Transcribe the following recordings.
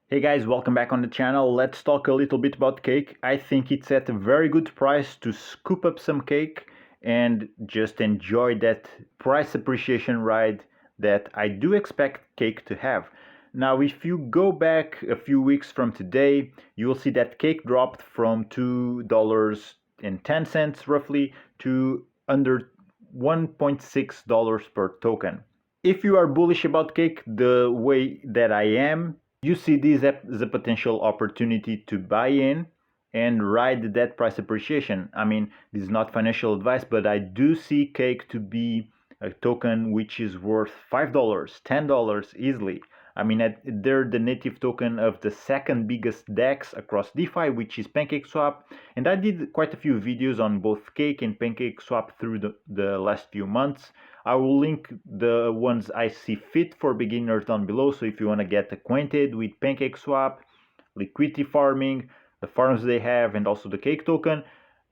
Hey guys, welcome back on the channel. Let's talk a little bit about cake. I think it's at a very good price to scoop up some cake and just enjoy that price appreciation ride that I do expect cake to have. Now, if you go back a few weeks from today, you will see that cake dropped from $2.10 roughly to under $1.6 per token. If you are bullish about cake the way that I am, you see this as a potential opportunity to buy in and ride that price appreciation. I mean, this is not financial advice, but I do see cake to be a token which is worth $5, $10 easily. I mean, they're the native token of the second biggest DEX across DeFi, which is Pancakeswap. And I did quite a few videos on both cake and Pancakeswap through the last few months. I will link the ones I see fit for beginners down below. So if you want to get acquainted with Pancakeswap, liquidity farming, the farms they have, and also the cake token,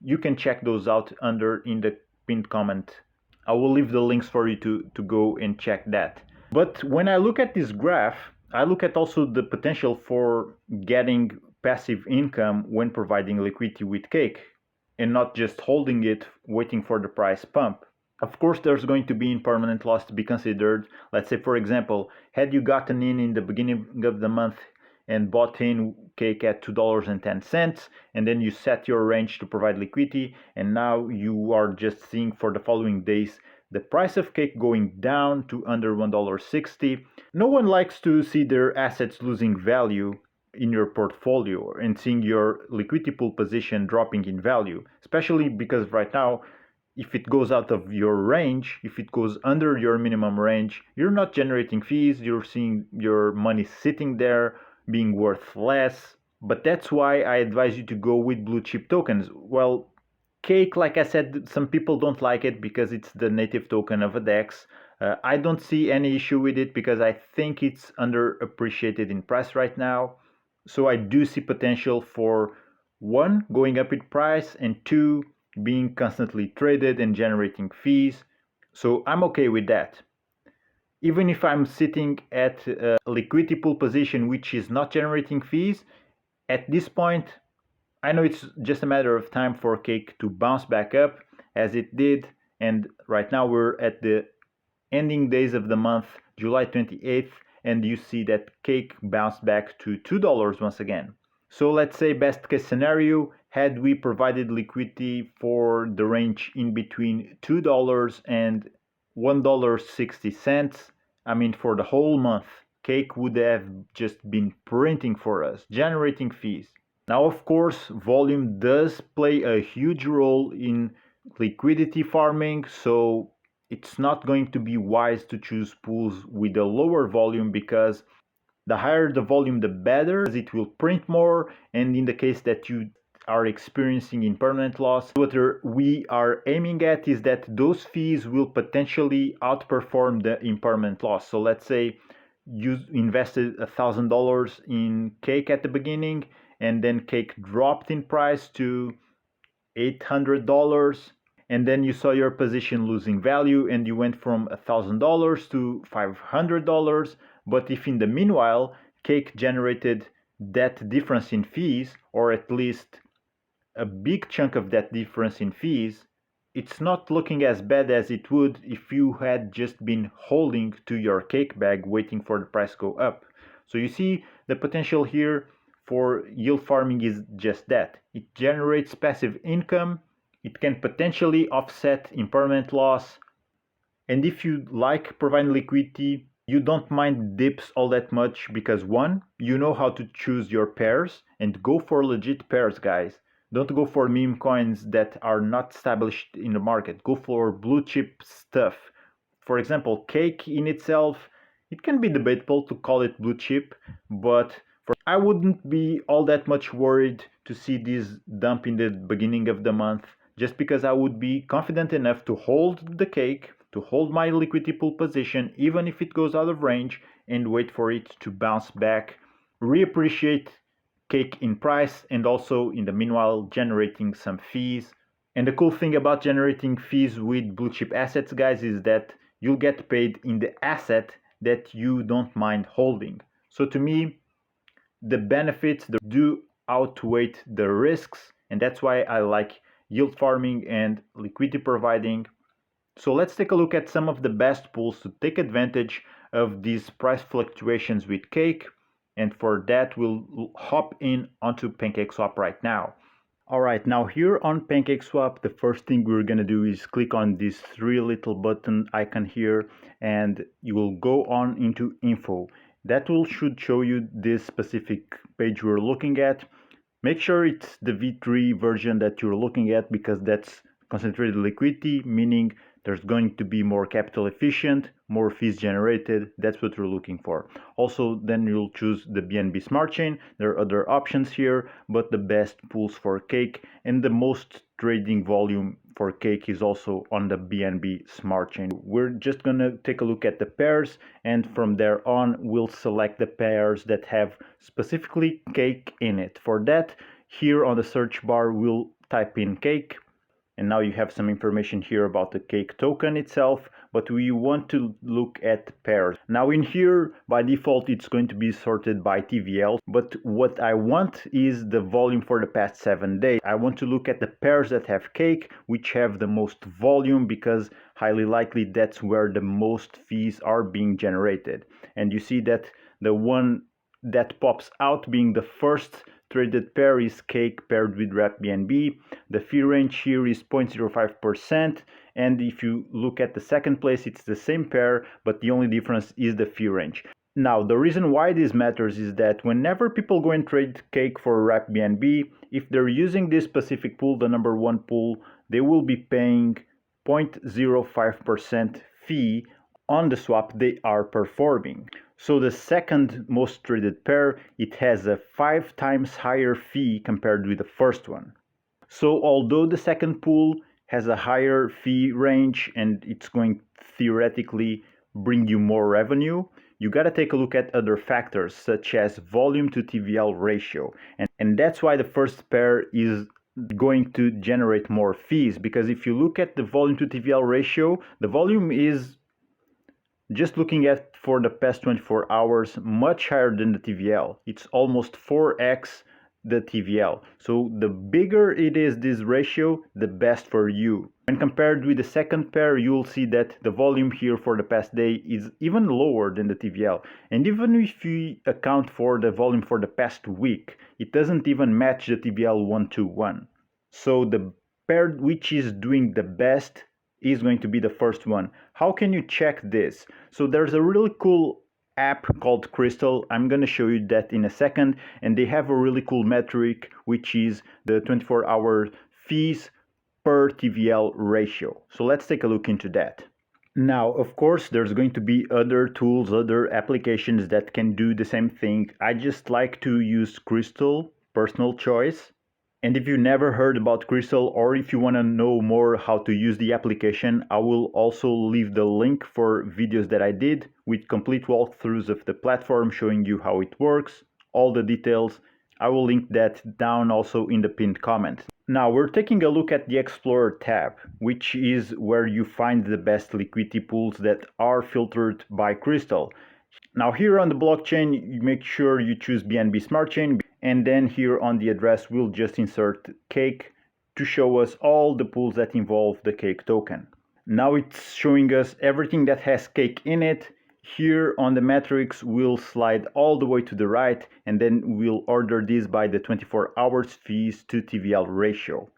you can check those out under in the pinned comment. I will leave the links for you to go and check that. But when I look at this graph, I look at also the potential for getting passive income when providing liquidity with cake and not just holding it, waiting for the price pump. Of course, there's going to be impermanent loss to be considered. Let's say, for example, had you gotten in the beginning of the month and bought in cake at $2.10, and then you set your range to provide liquidity, and now you are just seeing for the following days the price of cake going down to under $1.60. No one likes to see their assets losing value in your portfolio and seeing your liquidity pool position dropping in value, especially because right now, if it goes out of your range, if it goes under your minimum range, you're not generating fees, you're seeing your money sitting there being worth less. But that's why I advise you to go with blue chip tokens. Well, cake, like I said, some people don't like it because it's the native token of a DEX. I don't see any issue with it because I think it's underappreciated in price right now. So I do see potential for one, going up in price, and two, being constantly traded and generating fees. So I'm okay with that. Even if I'm sitting at a liquidity pool position which is not generating fees, at this point, I know it's just a matter of time for cake to bounce back up as it did. And right now we're at the ending days of the month, July 28th, and you see that cake bounced back to $2 once again. So let's say best case scenario, had we provided liquidity for the range in between $2 and $1.60, I mean for the whole month, cake would have just been printing for us, generating fees. Now, of course, volume does play a huge role in liquidity farming, so it's not going to be wise to choose pools with a lower volume because the higher the volume, the better, as it will print more. And in the case that you are experiencing impermanent loss, what we are aiming at is that those fees will potentially outperform the impermanent loss. So let's say you invested $1,000 in cake at the beginning, and then cake dropped in price to $800, and then you saw your position losing value and you went from $1,000 to $500. But if in the meanwhile cake generated that difference in fees, or at least a big chunk of that difference in fees, it's not looking as bad as it would if you had just been holding to your cake bag waiting for the price to go up. So you see the potential here for yield farming is just that. It generates passive income, it can potentially offset impermanent loss, and if you like providing liquidity, you don't mind dips all that much because one, you know how to choose your pairs, and go for legit pairs, guys. Don't go for meme coins that are not established in the market. Go for blue chip stuff. For example, cake in itself, it can be debatable to call it blue chip, but I wouldn't be all that much worried to see this dump in the beginning of the month, just because I would be confident enough to hold the cake, to hold my liquidity pool position, even if it goes out of range, and wait for it to bounce back, reappreciate cake in price, and also in the meanwhile generating some fees. And the cool thing about generating fees with blue chip assets, guys, is that you'll get paid in the asset that you don't mind holding. So to me, the benefits do outweigh the risks, and that's why I like yield farming and liquidity providing. So let's take a look at some of the best pools to take advantage of these price fluctuations with Cake, and for that we'll hop in onto Pancakeswap right now. Alright, now here on Pancakeswap, the first thing we're gonna do is click on this three little button icon here, and you will go on into info. That will should show you this specific page we're looking at. Make sure it's the V3 version that you're looking at, because that's concentrated liquidity, meaning there's going to be more capital efficient, more fees generated. That's what we're looking for. Also, then you'll choose the BNB Smart Chain. There are other options here, but the best pools for Cake and the most trading volume for Cake is also on the BNB Smart Chain. We're just gonna take a look at the pairs, and from there on we'll select the pairs that have specifically Cake in it. For that, here on the search bar we'll type in Cake, and now you have some information here about the Cake token itself, but we want to look at pairs. Now in here, by default, it's going to be sorted by TVL, but what I want is the volume for the past 7 days. I want to look at the pairs that have Cake, which have the most volume, because highly likely that's where the most fees are being generated. And you see that the one that pops out being the first traded pair is Cake paired with wrap BNB. The fee range here is 0.05%, and if you look at the second place, it's the same pair, but the only difference is the fee range. Now, the reason why this matters is that whenever people go and trade Cake for wrap BNB, if they're using this specific pool, the number one pool, they will be paying 0.05% fee on the swap they are performing. So the second most traded pair, it has a 5 times higher fee compared with the first one. So although the second pool has a higher fee range and it's going to theoretically bring you more revenue, you got to take a look at other factors such as volume to TVL ratio. And that's why the first pair is going to generate more fees, because if you look at the volume to TVL ratio, the volume is, just looking at for the past 24 hours, much higher than the TVL. It's almost 4x the TVL. So the bigger it is, this ratio, the best for you. When compared with the second pair, you'll see that the volume here for the past day is even lower than the TVL. And even if you account for the volume for the past week, it doesn't even match the TVL 121. So the pair which is doing the best is going to be the first one. How can you check this? So there's a really cool app called KRYSTAL. I'm going to show you that in a second, and they have a really cool metric, which is the 24-hour fees per TVL ratio. So let's take a look into that. Now, of course, there's going to be other tools, other applications that can do the same thing. I just like to use KRYSTAL, personal choice. And if you never heard about KRYSTAL, or if you want to know more how to use the application, I will also leave the link for videos that I did with complete walkthroughs of the platform showing you how it works, all the details. I will link that down also in the pinned comment. Now we're taking a look at the Explorer tab, which is where you find the best liquidity pools that are filtered by KRYSTAL. Now here on the blockchain, you make sure you choose BNB Smart Chain, and then here on the address we'll just insert Cake to show us all the pools that involve the Cake token. Now it's showing us everything that has Cake in it. Here on the metrics we'll slide all the way to the right, and then we'll order this by the 24 hours fees to TVL ratio.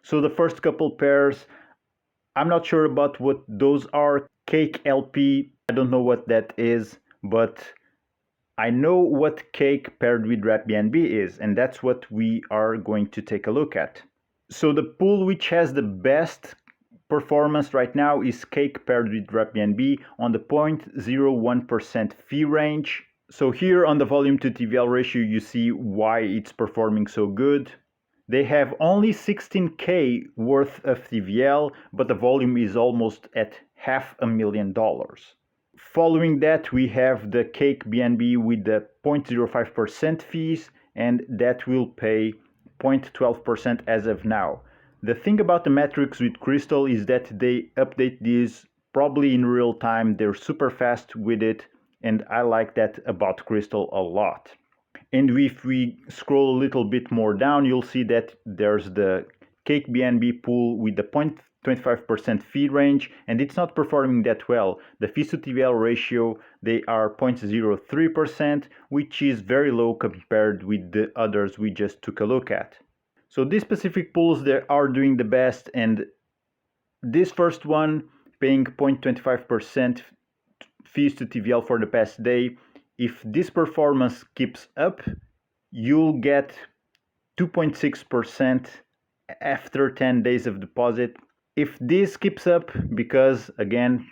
So the first couple pairs, I'm not sure about what those are. Cake LP, I don't know what that is, but I know what Cake paired with wrap BNB is, and that's what we are going to take a look at. So the pool which has the best performance right now is Cake paired with wrap BNB on the 0.01% fee range. So here on the volume to TVL ratio, you see why it's performing so good. They have only 16K worth of TVL, but the volume is almost at $500,000. Following that, we have the Cake BNB with the 0.05% fees, and that will pay 0.12% as of now. The thing about the metrics with KRYSTAL is that they update these probably in real time. They're super fast with it, and I like that about KRYSTAL a lot. And if we scroll a little bit more down, you'll see that there's the Cake BNB pool with the 0.25% fee range, and it's not performing that well. The fees to TVL ratio, they are 0.03%, which is very low compared with the others we just took a look at. So these specific pools, they are doing the best, and this first one paying 0.25% fees to TVL for the past day, if this performance keeps up, you'll get 2.6% after 10 days of deposit. If this keeps up, because again,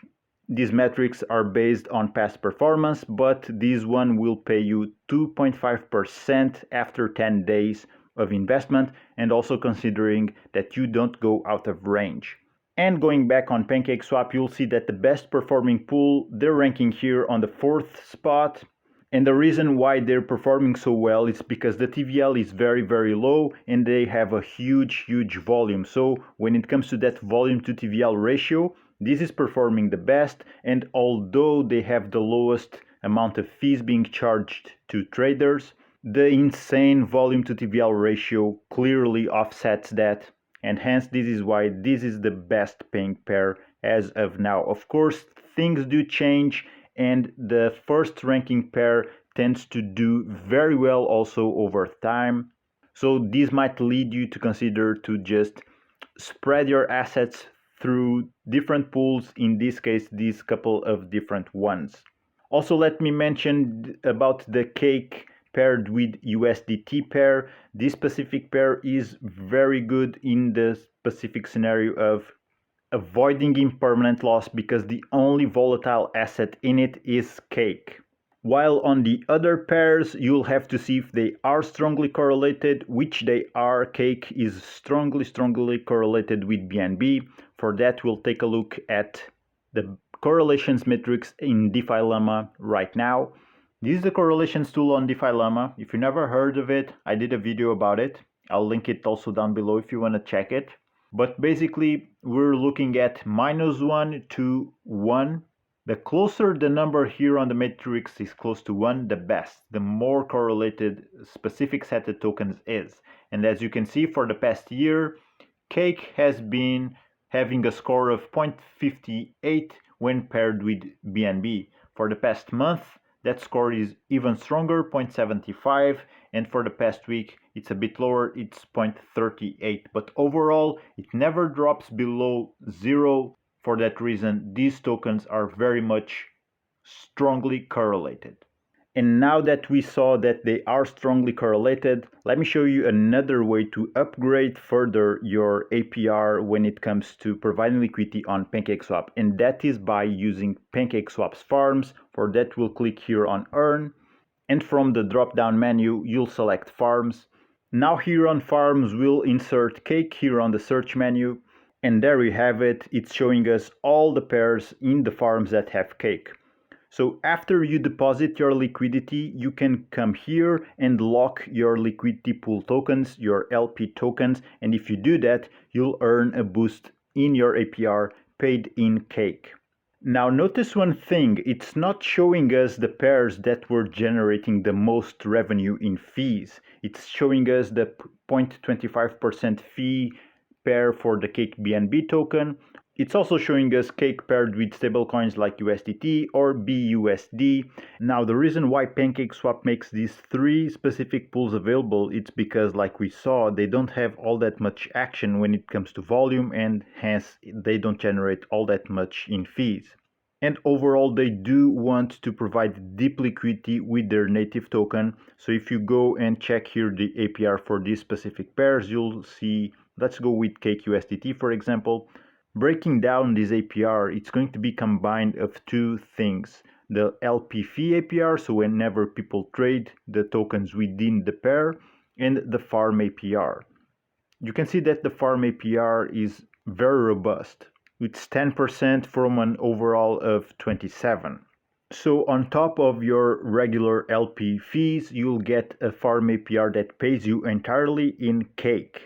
these metrics are based on past performance, but this one will pay you 2.5% after 10 days of investment, and also considering that you don't go out of range. And going back on Pancakeswap, you'll see that the best performing pool, they're ranking here on the 4th spot. And the reason why they're performing so well is because the TVL is very, very low and they have a huge volume. So when it comes to that volume to TVL ratio, this is performing the best. And although they have the lowest amount of fees being charged to traders, the insane volume to TVL ratio clearly offsets that. And hence this is why this is the best paying pair as of now. Of course, things do change, and the first ranking pair tends to do very well also over time. So this might lead you to consider to just spread your assets through different pools, in this case these couple of different ones. Also, let me mention about the Cake paired with USDT pair. This specific pair is very good in the specific scenario of avoiding impermanent loss, because the only volatile asset in it is Cake. While on the other pairs, you'll have to see if they are strongly correlated, which they are. Cake is strongly correlated with BNB. For that, we'll take a look at the correlations metrics in DeFi Llama right now. This is the correlations tool on DeFi Llama. If you never heard of it, I did a video about it. I'll link it also down below if you want to check it. But basically, we're looking at -1 to 1. The closer the number here on the matrix is close to 1, the best, the more correlated specific set of tokens is. And as you can see, for the past year, Cake has been having a score of 0.58 when paired with BNB. For the past month, that score is even stronger, 0.75, and for the past week it's a bit lower, it's 0.38. But overall, it never drops below 0. For that reason, these tokens are very much strongly correlated. And now that we saw that they are strongly correlated, let me show you another way to upgrade further your APR when it comes to providing liquidity on Pancakeswap, and that is by using Pancakeswap's farms. For that, we'll click here on Earn, and from the drop-down menu, you'll select Farms. Now here on Farms, we'll insert Cake here on the search menu, and there we have it. It's showing us all the pairs in the farms that have Cake. So after you deposit your liquidity, you can come here and lock your liquidity pool tokens, your LP tokens, and if you do that, you'll earn a boost in your APR paid in Cake. Now notice one thing, it's not showing us the pairs that were generating the most revenue in fees. It's showing us the 0.25% fee pair for the Cake BNB token. It's also showing us Cake paired with stablecoins like USDT or BUSD. Now, the reason why Pancakeswap makes these 3 specific pools available, it's because, like we saw, they don't have all that much action when it comes to volume, and hence they don't generate all that much in fees. And overall, they do want to provide deep liquidity with their native token. So if you go and check here the APR for these specific pairs, you'll see, let's go with Cake USDT, for example. Breaking down this APR, it's going to be combined of 2 things. The LP fee APR, so whenever people trade the tokens within the pair, and the farm APR. You can see that the farm APR is very robust. It's 10% from an overall of 27. So on top of your regular LP fees, you'll get a farm APR that pays you entirely in Cake.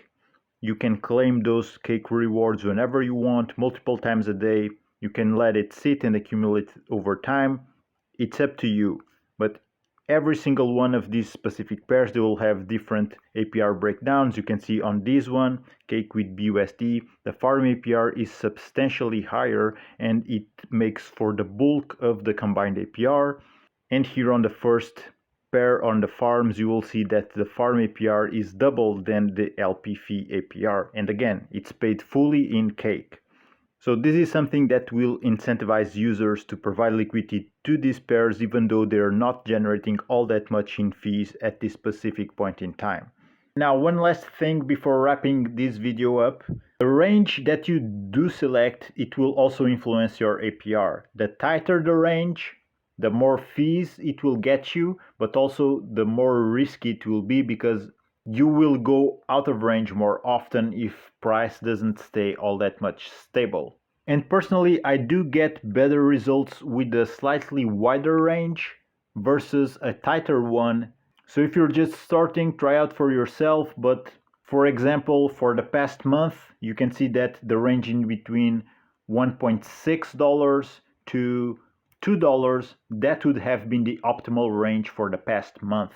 You can claim those Cake rewards whenever you want, multiple times a day. You can let it sit and accumulate over time. It's up to you. But every single one of these specific pairs, they will have different APR breakdowns. You can see on this one, Cake with BUSD, the farm APR is substantially higher and it makes for the bulk of the combined APR. And here on the first pair on the farms, you will see that the farm APR is double than the LP fee APR. And again, it's paid fully in Cake. So this is something that will incentivize users to provide liquidity to these pairs even though they're not generating all that much in fees at this specific point in time. Now, one last thing before wrapping this video up. The range that you do select, it will also influence your APR. The tighter the range, the more fees it will get you, but also the more risky it will be because you will go out of range more often if price doesn't stay all that much stable. And personally, I do get better results with a slightly wider range versus a tighter one. So if you're just starting, try out for yourself. But for example, for the past month, you can see that the range in between $1.6 to $2, that would have been the optimal range for the past month.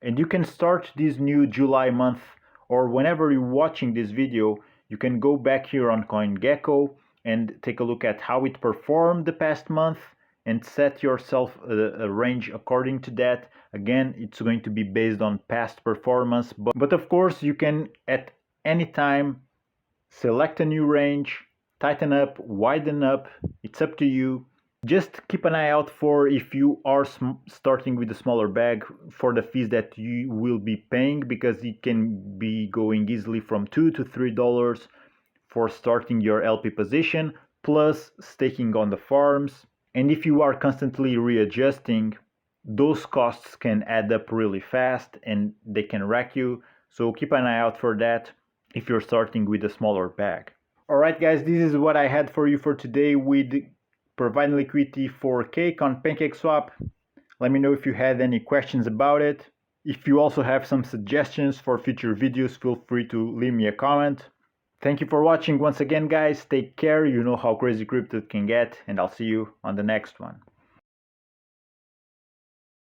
And you can start this new July month, or whenever you're watching this video, you can go back here on CoinGecko and take a look at how it performed the past month and set yourself a range according to that. Again, it's going to be based on past performance, but of course you can at any time select a new range, tighten up, widen up, it's up to you. Just keep an eye out for, if you are starting with a smaller bag, for the fees that you will be paying, because it can be going easily from $2 to $3 for starting your LP position, plus staking on the farms. And if you are constantly readjusting, those costs can add up really fast and they can wreck you. So keep an eye out for that if you're starting with a smaller bag. Alright guys, this is what I had for you for today with providing liquidity for Cake on Pancakeswap. Let me know if you had any questions about it. If you also have some suggestions for future videos, feel free to leave me a comment. Thank you for watching once again, guys. Take care. You know how crazy crypto can get, and I'll see you on the next one.